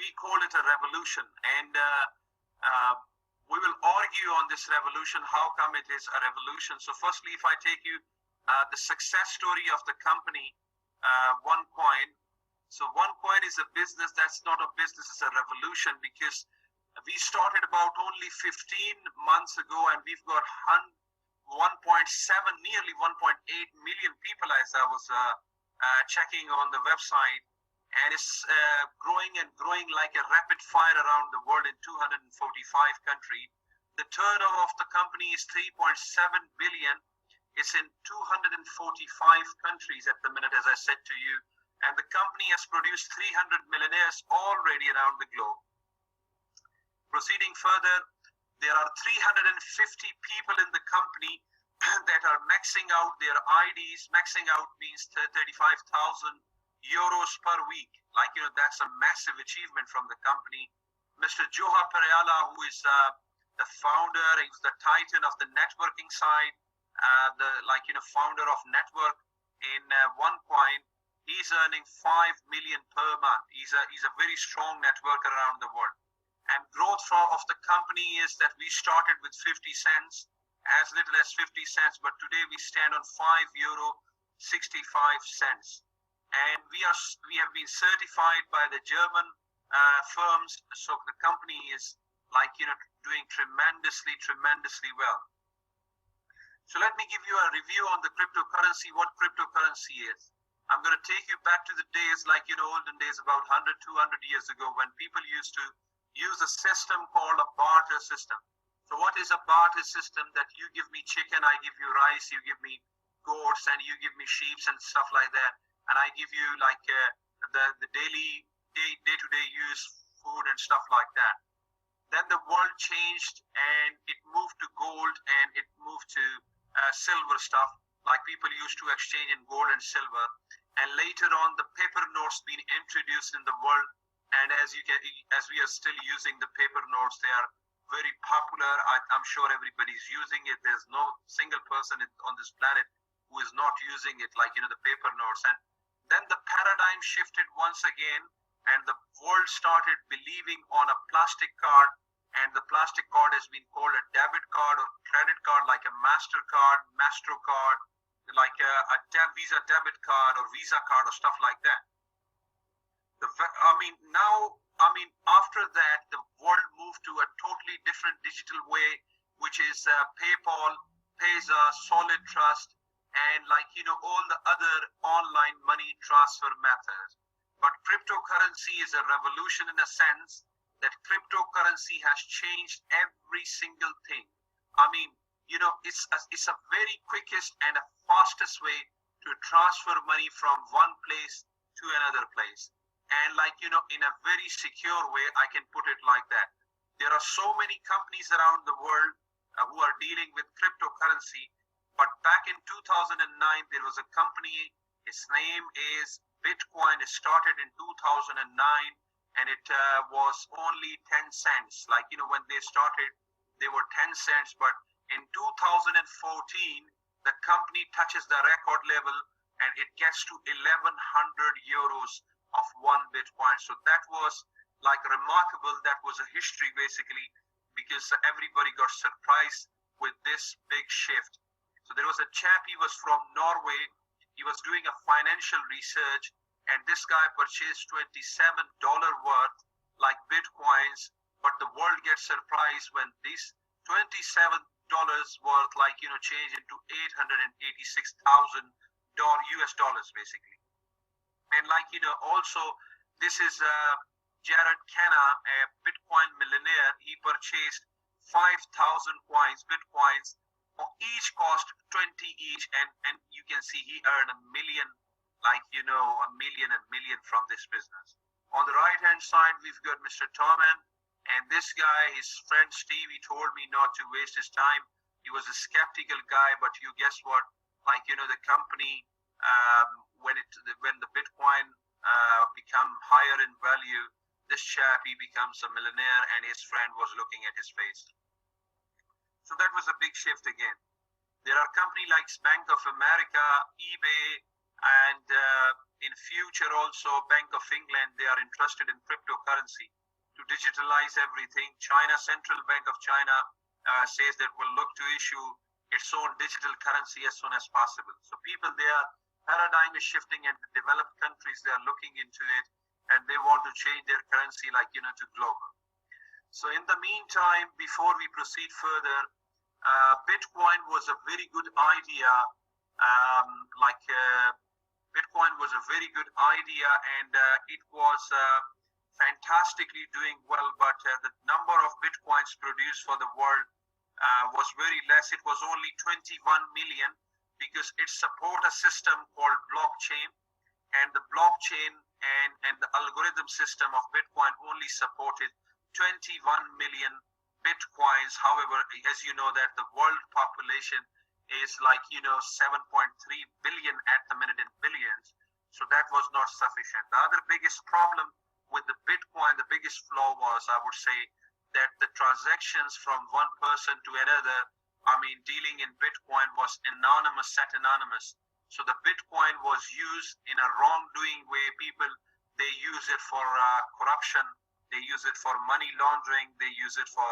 we call it a revolution. And we will argue on this revolution, how come it is a revolution. So firstly, if I take you the success story of the company, OneCoin. So OneCoin is a business that's not a business, it's a revolution, because we started about only 15 months ago, and we've got 1.7, nearly 1.8 million people, as I was checking on the website, and it's growing and growing like a rapid fire around the world in 245 countries. The turnover of the company is 3.7 billion. It's in 245 countries at the minute, as I said to you, and the company has produced 300 millionaires already around the globe. Proceeding further, there are 350 people in the company that are maxing out their IDs. Maxing out means 35,000 euros per week. Like, that's a massive achievement from the company. Mr. Joha Perala, who is the founder, he's the titan of the networking side, founder of network in OneCoin. He's earning 5 million per month. He's a very strong networker around the world. And growth of the company is that we started with 50 cents, as little as 50 cents, but today we stand on €5.65. And we have been certified by the German firms, so the company is doing tremendously well. So let me give you a review on the cryptocurrency, what cryptocurrency is. I'm going to take you back to the days olden days, about 100, 200 years ago, when people used to use a system called a barter system. So what is a barter system? That you give me chicken, I give you rice, you give me goats, and you give me sheep and stuff like that. And I give you the daily, day-to-day use food and stuff like that. Then the world changed and it moved to gold, and it moved to silver stuff, like people used to exchange in gold and silver. And later on, the paper notes being introduced in the world. And as we are still using the paper notes, they are very popular. I'm sure everybody's using it. There's no single person on this planet who is not using it, the paper notes. And then the paradigm shifted once again, and the world started believing on a plastic card. And the plastic card has been called a debit card or credit card, like a MasterCard, MaestroCard, like a Visa debit card or Visa card or stuff like that. After that, the world moved to a totally different digital way, which is PayPal, Payza, Solid Trust, and all the other online money transfer methods. But cryptocurrency is a revolution in a sense that cryptocurrency has changed every single thing. It's a very quickest and a fastest way to transfer money from one place to another place. And in a very secure way, I can put it like that. There are so many companies around the world who are dealing with cryptocurrency. But back in 2009, there was a company, its name is Bitcoin. It started in 2009, and it was only 10 cents. When they started, they were 10 cents. But in 2014, the company touches the record level, and it gets to 1,100 euros of one Bitcoin. So that was remarkable. That was a history basically, because everybody got surprised with this big shift. So there was a chap, he was from Norway. He was doing a financial research, and this guy purchased $27 worth Bitcoins. But the world gets surprised when this $27 worth change into $886,000 US dollars basically. And also, this is Jared Kenna, a Bitcoin millionaire. He purchased 5,000 Bitcoins. Each cost 20 each, and you can see he earned $1 million, a million from this business. On the right hand side, we've got Mr. Torman, and this guy, his friend Steve, he told me not to waste his time. He was a skeptical guy, but you guess what? The company, when the Bitcoin become higher in value, this chap, he becomes a millionaire, and his friend was looking at his face. So that was a big shift again. There are companies like Bank of America, eBay, And in future also, Bank of England, they are interested in cryptocurrency to digitalize everything. Central Bank of China says that will look to issue its own digital currency as soon as possible. So people, their paradigm is shifting, and the developed countries, they are looking into it, and they want to change their currency to global. So in the meantime, before we proceed further, Bitcoin was a very good idea. Bitcoin was a very good idea, and it was fantastically doing well, but the number of Bitcoins produced for the world was very less. It was only 21 million, because it support a system called blockchain, and the blockchain and the algorithm system of Bitcoin only supported 21 million Bitcoins. However, as you know, that the world population is 7.3 billion at the minute in billions. So that was not sufficient. The other biggest problem with the Bitcoin, the biggest flaw was, I would say, that the transactions from one person to another, dealing in Bitcoin was set anonymous. So the Bitcoin was used in a wrongdoing way. People, they use it for corruption. They use it for money laundering. They use it for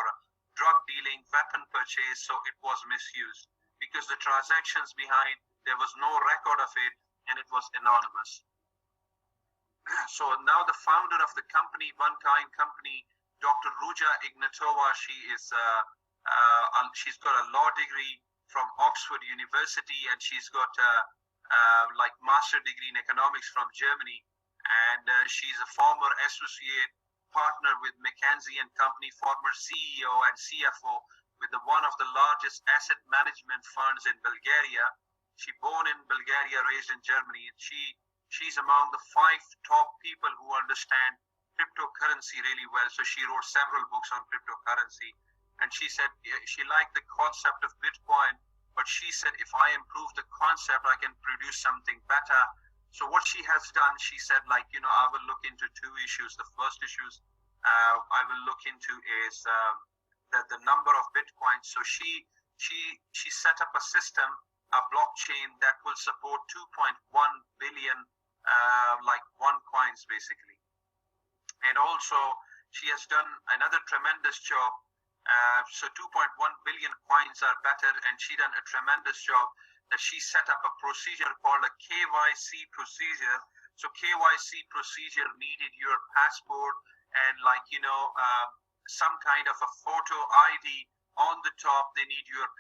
drug dealing, weapon purchase. So it was misused because the transactions behind, there was no record of it, and it was anonymous. So now the founder of the company, OneCoin company, Dr. Ruja Ignatova, she's got a law degree from Oxford University, and she's got master degree in economics from Germany, and she's a former associate partner with McKinsey & Company, former CEO and CFO with one of the largest asset management funds in Bulgaria. She born in Bulgaria, raised in Germany, and she's among the 5 top people who understand cryptocurrency really well. So she wrote several books on cryptocurrency, and she said she liked the concept of Bitcoin, but she said, if I improve the concept, I can produce something better. So what she has done, she said, I will look into 2 issues. The first issues I will look into is the number of Bitcoins. So she set up a system, a blockchain that will support 2.1 billion one coins basically. And also she has done another tremendous job. So 2.1 billion coins are better, and she done a tremendous job that she set up a procedure called a KYC procedure. So KYC procedure needed your passport and some kind of a photo ID on the top. They need your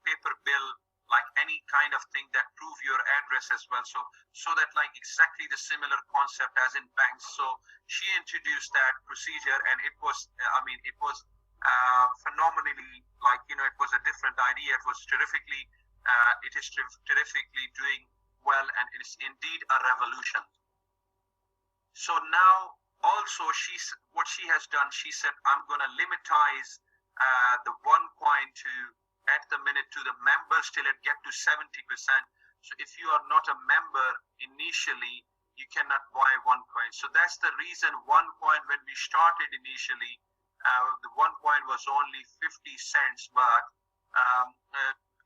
paper bill, like any kind of thing that prove your address as well. So that exactly the similar concept as in banks. So she introduced that procedure, and it was, it was phenomenally, it was a different idea. It was terrifically, it is terrifically doing well, and it is indeed a revolution. So now also what she has done, she said, I'm going to limitize the OneCoin to, at the minute, to the members till it get to 70%. So if you are not a member initially, you cannot buy OneCoin. So that's the reason OneCoin, when we started initially, the OneCoin was only 50 cents, but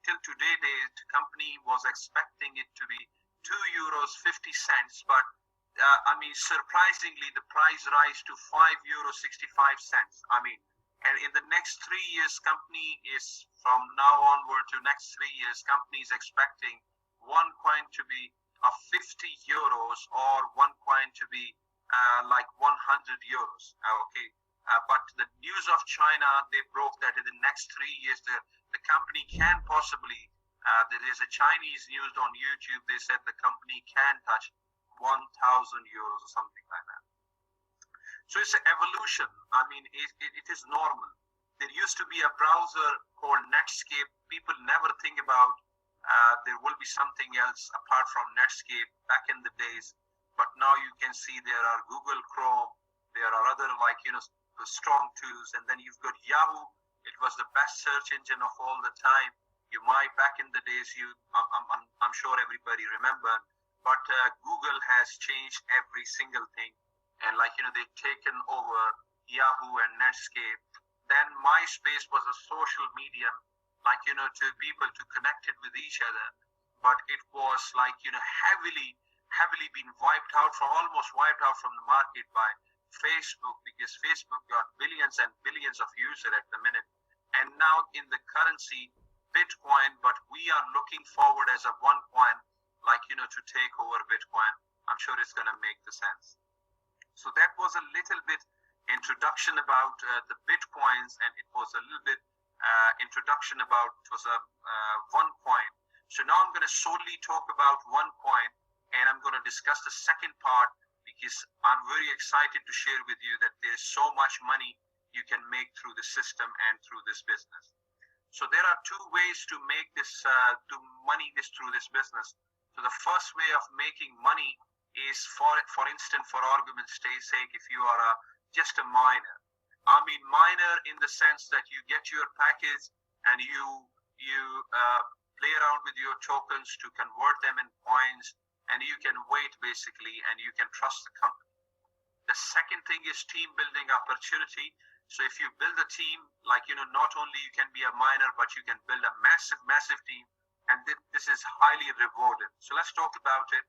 till today, the company was expecting it to be €2.50, but surprisingly, the price rise to €5.65. And in the next 3 years, company is, from now onward to next 3 years, company is expecting OneCoin to be of €50 or OneCoin to be €100. Okay. But the news of China, they broke that in the next 3 years, the company can possibly, there is a Chinese news on YouTube, they said the company can touch €1,000 or something like that. So it's an evolution. It is normal. There used to be a browser called Netscape. People never think about there will be something else apart from Netscape back in the days. But now you can see there are Google Chrome, there are other strong tools, and then you've got Yahoo. It was the best search engine of all the time. You might, back in the days, I'm sure everybody remember, but Google has changed every single thing, and they've taken over Yahoo and Netscape. Then MySpace was a social medium, to people to connect it with each other, but it was heavily heavily been almost wiped out from the market by Facebook, because Facebook got billions and billions of users at the minute. And now in the currency, Bitcoin, but we are looking forward as a one coin, to take over Bitcoin. I'm sure it's going to make the sense. So that was a little bit introduction about the Bitcoins, and it was a little bit introduction about, it was a one coin. So now I'm going to solely talk about one coin, and I'm going to discuss the second part, because I'm very excited to share with you that there is so much money you can make through the system and through this business. So there are two ways to make this, through this business. So the first way of making money is, for instance, for argument's sake, if you are just a miner. I mean, miner in the sense that you get your package and you play around with your tokens to convert them in coins, and you can wait basically, and you can trust the company. The second thing is team building opportunity. So if you build a team, not only you can be a miner, but you can build a massive team, and this is highly rewarded. So let's talk about it.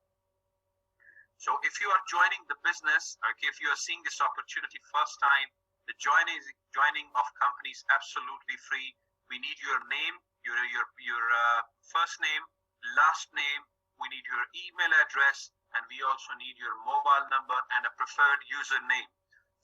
So if you are joining the business, okay, if you are seeing this opportunity first time, the joining of company is absolutely free. We need your name, your first name, last name. We need your email address, and we also need your mobile number and a preferred username.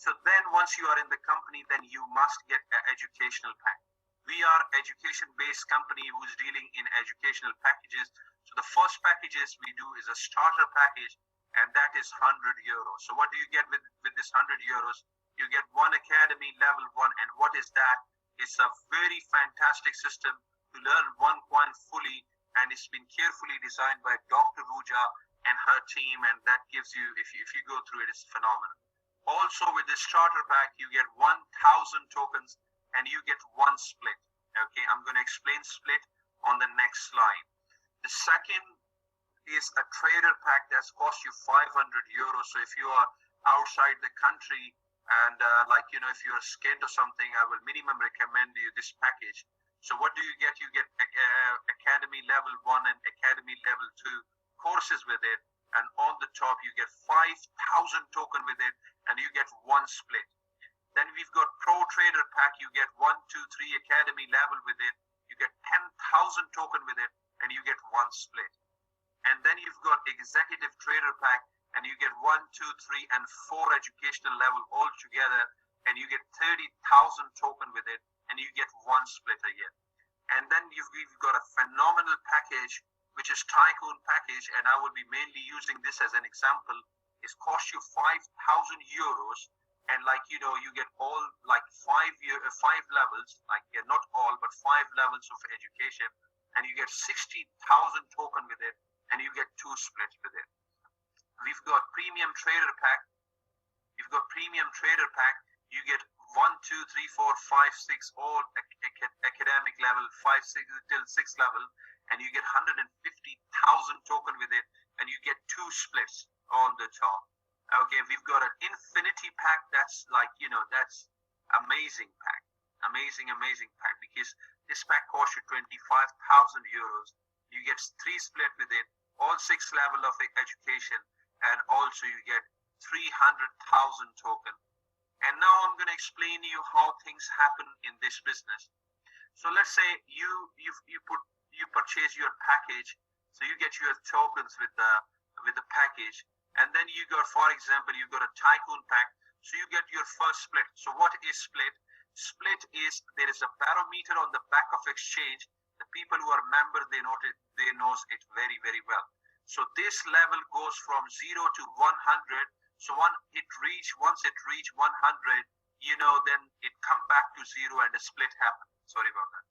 So then once you are in the company, then you must get an educational pack. We are education-based company who's dealing in educational packages. So the first packages we do is a starter package, and that is 100 euros. So what do you get with this 100 euros? You get one academy level 1. And what is that? It's a very fantastic system to learn one coin fully, and it's been carefully designed by Dr. Ruja and her team, and that gives you, if you go through it, it's phenomenal. Also with the starter pack, you get 1,000 tokens and you get one split. Okay, I'm going to explain split on the next slide. The second is a trader pack that's cost you 500 euros. So if you are outside the country and if you're scared or something, I will minimum recommend you this package. So what do you get? You get Academy level 1 and Academy level 2 courses with it. And on the top, you get 5,000 token with it, and you get one split. Then we've got Pro Trader Pack. You get 1, 2, 3 Academy level with it. You get 10,000 token with it, and you get one split. And then you've got Executive Trader Pack, and you get 1, 2, 3, and 4 educational level all together, and you get 30,000 token with it, and you get one split a year. And then we've got a phenomenal package, which is Tycoon package, and I will be mainly using this as an example. It's cost you 5,000 euros, and you get all 5 levels, not all, but 5 levels of education, and you get 60,000 token with it, and you get 2 splits with it. We've got Premium Trader Pack. You've got Premium Trader Pack. You get 1, 2, 3, 4, 5, 6, all academic level, 5, 6 till 6 level, and you get 150,000 token with it, and you get 2 splits on the top. Okay, we've got an Infinity Pack. That's that's amazing pack, amazing pack, because this pack costs you 25,000 euros. You get 3 split with it, all 6 level of education, and also you get 300,000 token. And now I'm going to explain to you how things happen in this business. So let's say you purchase your package, so you get your tokens with the package, and then you got, for example, you got a Tycoon pack, so you get your first split. So what is split? Split is, there is a barometer on the back of exchange. The people who are member, they knows it very, very well. So this level goes from 0 to 100. So once it reach 100, then it come back to 0 and a split happen. Sorry about that.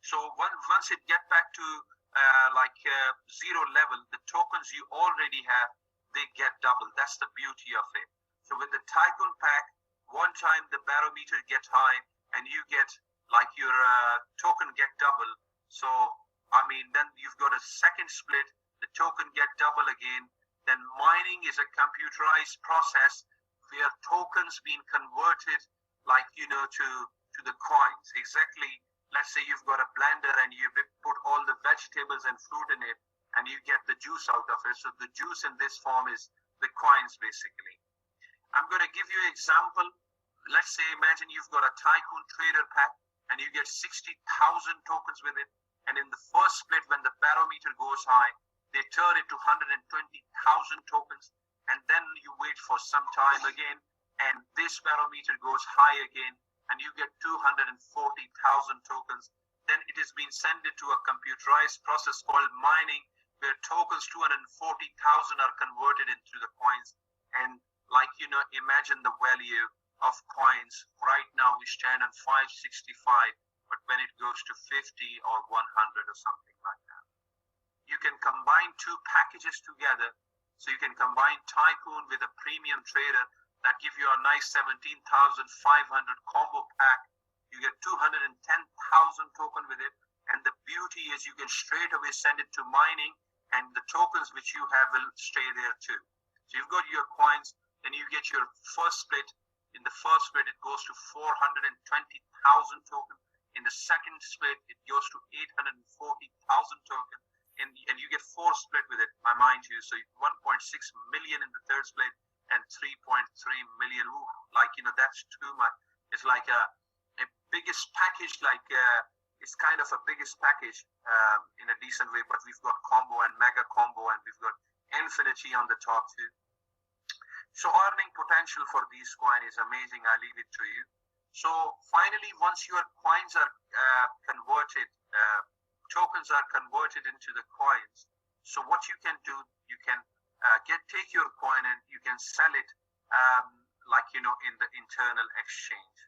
So once it get back to 0 level, the tokens you already have, they get double. That's the beauty of it. So with the Tycoon pack, one time the barometer get high and you get your token get double. So then you've got a second split, the token get double again. Then mining is a computerized process where tokens being converted to the coins. Exactly. Let's say you've got a blender and you put all the vegetables and fruit in it, and you get the juice out of it. So the juice in this form is the coins basically. I'm going to give you an example. Let's say, imagine you've got a Tycoon Trader pack and you get 60,000 tokens with it. And in the first split, when the barometer goes high, they turn it to 120,000 tokens. And then you wait for some time again, and this barometer goes high again, and you get 240,000 tokens. Then it is being sent to a computerized process called mining, where tokens 240,000 are converted into the coins. And like, imagine the value of coins. Right now we stand on 565, but when it goes to 50 or 100 or something like that, you can combine two packages together. So you can combine Tycoon with a premium trader that give you a nice 17,500 combo pack. You get 210,000 token with it. And the beauty is you can straight away send it to mining, and the tokens which you have will stay there too. So you've got your coins, and you get your first split. In the first split, it goes to 420,000 token. In the second split, it goes to 840,000 token. And you get 4 split with it, I mind you. So 1.6 million in the third split and 3.3 million. Ooh, that's too much. It's like a biggest package, it's kind of a biggest package in a decent way, but we've got combo and mega combo, and we've got infinity on the top too. So earning potential for these coins is amazing. I leave it to you. So finally, once your coins are converted, tokens are converted into the coins. So what you can do, you can take your coin and you can sell it in the internal exchange.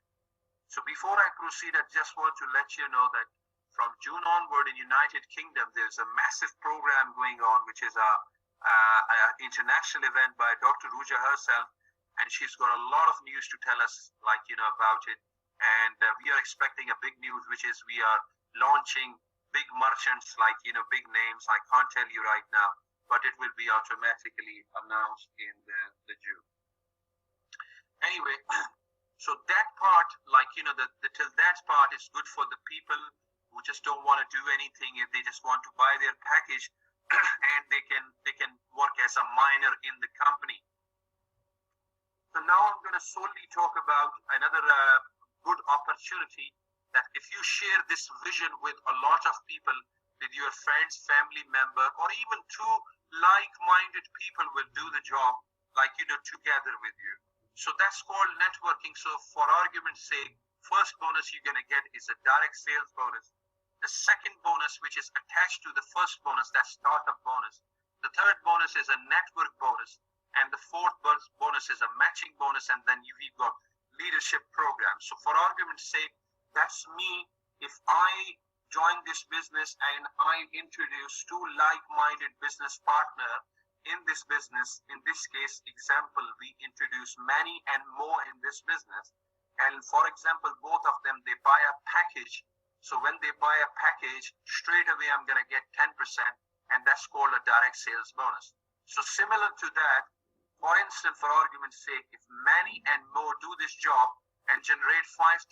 So before I proceed, I just want to let you know that from June onward in United Kingdom, there's a massive program going on, which is a international event by Dr. Ruja herself, and she's got a lot of news to tell us about it. And we are expecting a big news, which is we are launching big merchants, big names. I can't tell you right now, but it will be automatically announced in the June. Anyway, so that part, till that part is good for the people who just don't want to do anything. If they just want to buy their package and they can work as a miner in the company. So now I'm going to solely talk about another good opportunity, that if you share this vision with a lot of people, with your friends, family member, or even two like-minded people will do the job, together with you. So that's called networking. So for argument's sake, first bonus you're going to get is a direct sales bonus. The second bonus, which is attached to the first bonus, that's startup bonus. The third bonus is a network bonus. And the fourth bonus is a matching bonus. And then you've got leadership program. So for argument's sake, that's me. If I join this business and I introduce two like-minded business partner in this business, in this case, example, we introduce many and more in this business. And for example, both of them, they buy a package. So when they buy a package, straight away, I'm going to get 10%. And that's called a direct sales bonus. So similar to that, for instance, for argument's sake, if many and more do this job and generate 5,500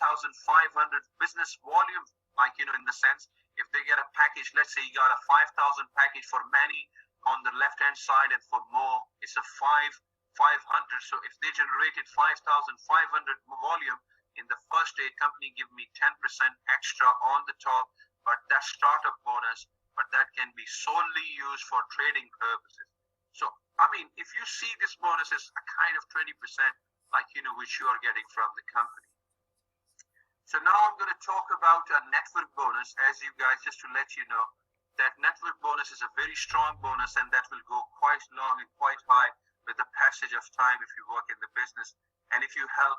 business volume, in the sense, if they get a package, let's say you got a 5,000 package for many on the left-hand side, and for more, it's a 500. So if they generated 5,500 volume in the first day, company give me 10% extra on the top, but that's startup bonus, but that can be solely used for trading purposes. So, if you see this bonus as a kind of 20%, which you are getting from the company. So now I'm going to talk about a network bonus, as you guys, just to let you know, that network bonus is a very strong bonus, and that will go quite long and quite high with the passage of time if you work in the business and if you help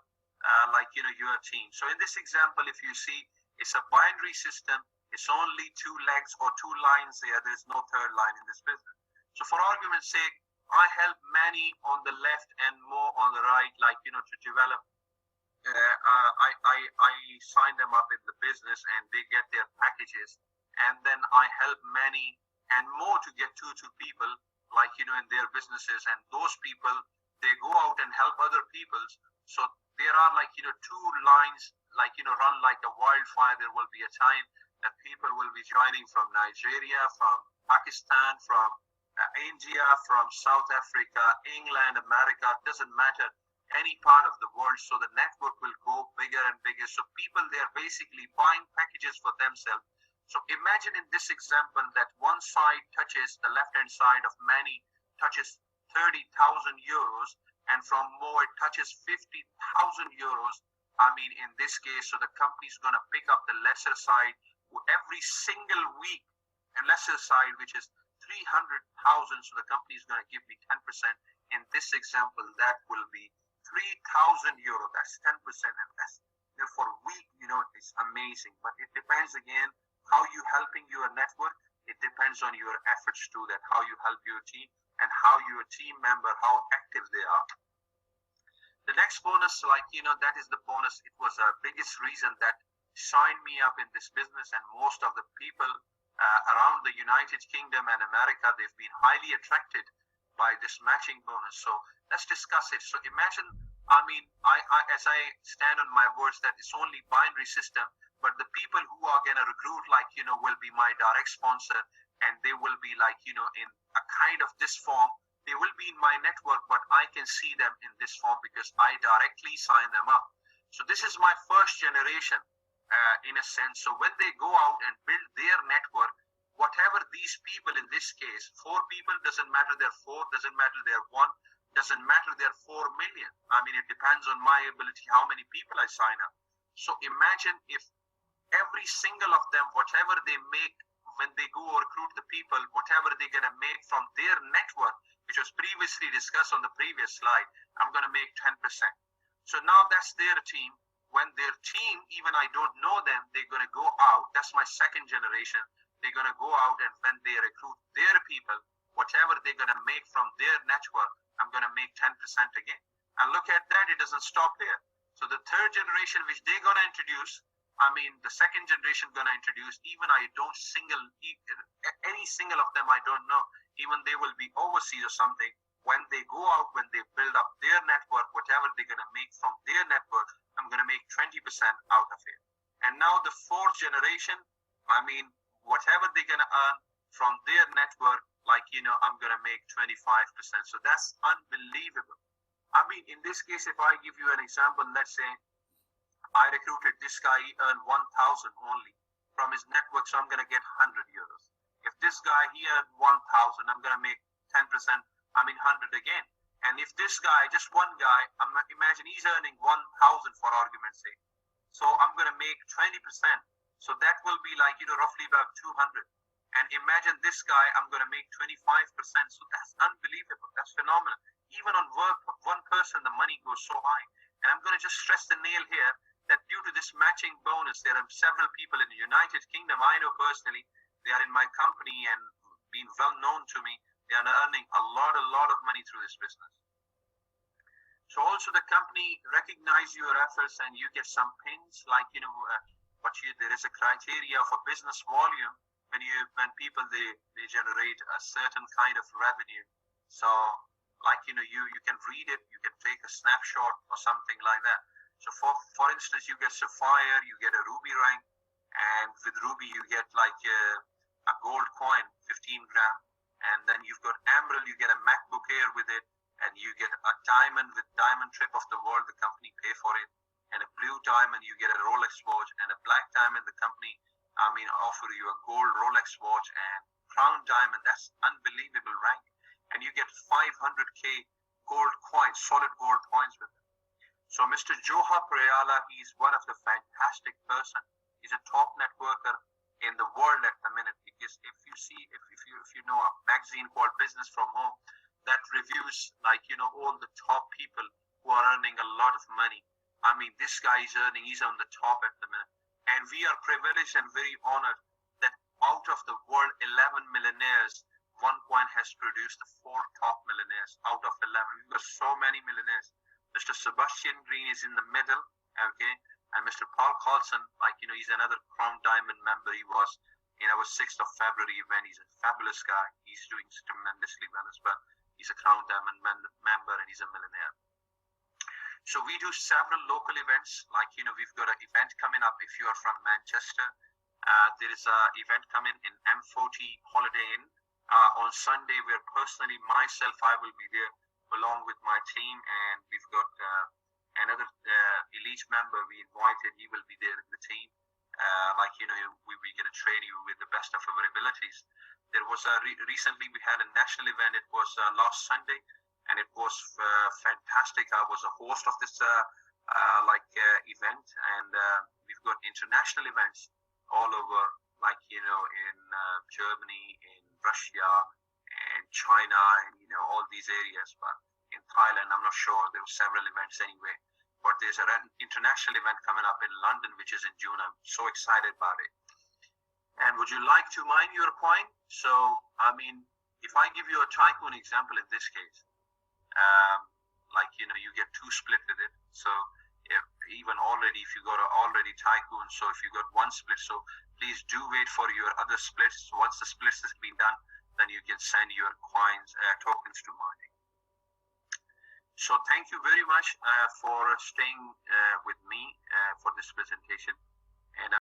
your team. So in this example, if you see, it's a binary system. It's only 2 legs or 2 lines there. There's no third line in this business. So for argument's sake, I help many on the left and more on the right, to develop. I sign them up in the business and they get their packages. And then I help many and more to get two people, in their businesses. And those people, they go out and help other people. So there are 2 lines, run like a wildfire. There will be a time that people will be joining from Nigeria, from Pakistan, from India, from South Africa, England, America, doesn't matter, any part of the world. So the network will go bigger and bigger. So people, they are basically buying packages for themselves. So imagine in this example that one side touches, the left-hand side of many touches 30,000 euros, and from Mo it touches 50,000 euros. I mean, in this case, so the company is going to pick up the lesser side every single week, a lesser side, which is 300,000. So the company is going to give me 10%. In this example, that will be 3,000 euro. That's 10%, and that's, you know, for a week, you know, it's amazing. But it depends again how you helping your network. It depends on your efforts to that, how you help your team and how your team member, how active they are. The next bonus, like, you know, that is the bonus. It was the biggest reason that signed me up in this business, and most of the people around the United Kingdom and America, they've been highly attracted by this matching bonus. So let's discuss it. So imagine, I mean, I as I stand on my words that it's only binary system, but the people who are going to recruit, like, you know, will be my direct sponsor, and they will be like, you know, in a kind of this form. They will be in my network, but I can see them in this form because I directly sign them up. So this is my first generation, in a sense. So when they go out and build their network, whatever these people, in this case, 4 people, doesn't matter they're 4, doesn't matter they're 1, doesn't matter they're 4 million. I mean, it depends on my ability, how many people I sign up. So imagine if every single of them, whatever they make, when they go recruit the people, whatever they're going to make from their network, which was previously discussed on the previous slide, I'm going to make 10%. So now that's their team. When their team, even I don't know them, they're going to go out. That's my second generation. They're going to go out, and when they recruit their people, whatever they're going to make from their network, I'm going to make 10% again. And look at that, it doesn't stop here. So the third generation, which they're going to introduce, I mean, the second generation going to introduce, even I don't any single of them, I don't know, even they will be overseas or something. When they go out, when they build up their network, whatever they're going to make from their network, I'm going to make 20% out of it. And now the fourth generation, I mean, whatever they're going to earn from their network, like, you know, I'm going to make 25%. So that's unbelievable. I mean, in this case, if I give you an example, let's say I recruited this guy, he earned 1,000 only from his network, so I'm going to get 100 euros. If this guy, he earned 1,000, I'm going to make 10%, I mean 100 again. And if this guy, just one guy, imagine he's earning 1,000 for argument's sake. So I'm going to make 20%. So that will be like, you know, roughly about 200. And imagine this guy, I'm going to make 25%. So that's unbelievable. That's phenomenal. Even on work, one person, the money goes so high. And I'm going to just stress the nail here that due to this matching bonus, there are several people in the United Kingdom, I know personally, they are in my company and being well known to me. They are earning a lot of money through this business. So also the company recognize your efforts, and you get some pins, like, you know, there is a criteria for business volume when people they generate a certain kind of revenue. So, like, you know, you can read it, you can take a snapshot or something like that. So for instance, you get Sapphire, you get a Ruby rank, and with Ruby you get like a gold coin, 15 gram, and then you've got Emerald, you get a MacBook Air with it, and you get a diamond with Diamond Trip of the World, the company pay for it, and a blue diamond, you get a Rolex watch, and a black diamond, the company, I mean, offer you a gold Rolex watch, and crown diamond, that's unbelievable rank. And you get 500k gold coins, solid gold coins with it. So Mr. Joha Prayala, he's one of the fantastic person. He's a top networker in the world at the minute, because if you know a magazine called Business from Home that reviews, like, you know, all the top people who are earning a lot of money. I mean, this guy is earning, he's on the top at the minute. And we are privileged and very honored that out of the world 11 millionaires, OneCoin has produced the 4 top millionaires out of 11. We've got so many millionaires. Mr. Sebastian Green is in the middle, okay? And Mr. Paul Carlson, like, you know, he's another Crown Diamond member. He was in our 6th of February event. He's a fabulous guy. He's doing tremendously well as well. He's a Crown Diamond member, and he's a millionaire. So we do several local events, like, you know, we've got an event coming up. If you are from Manchester, there is an event coming in M40 Holiday Inn on Sunday, where personally myself, I will be there along with my team, and we've got another elite member we invited. He will be there in the team. We're going to train you with the best of our abilities. There was recently we had a national event. It was last Sunday, and it was fantastic. I was a host of this event, and we've got international events all over, in Germany, in Russia, and China, and all these areas. But in Thailand, I'm not sure. There were several events anyway. But there's an international event coming up in London, which is in June. I'm so excited about it. And would you like to mine your coin? So, if I give you a Tycoon example in this case, you get 2 split with it. So, if you got already Tycoon, so if you got 1 split, so please do wait for your other splits. So once the splits has been done, then you can send your coins, tokens to mining. So thank you very much for staying with me for this presentation. And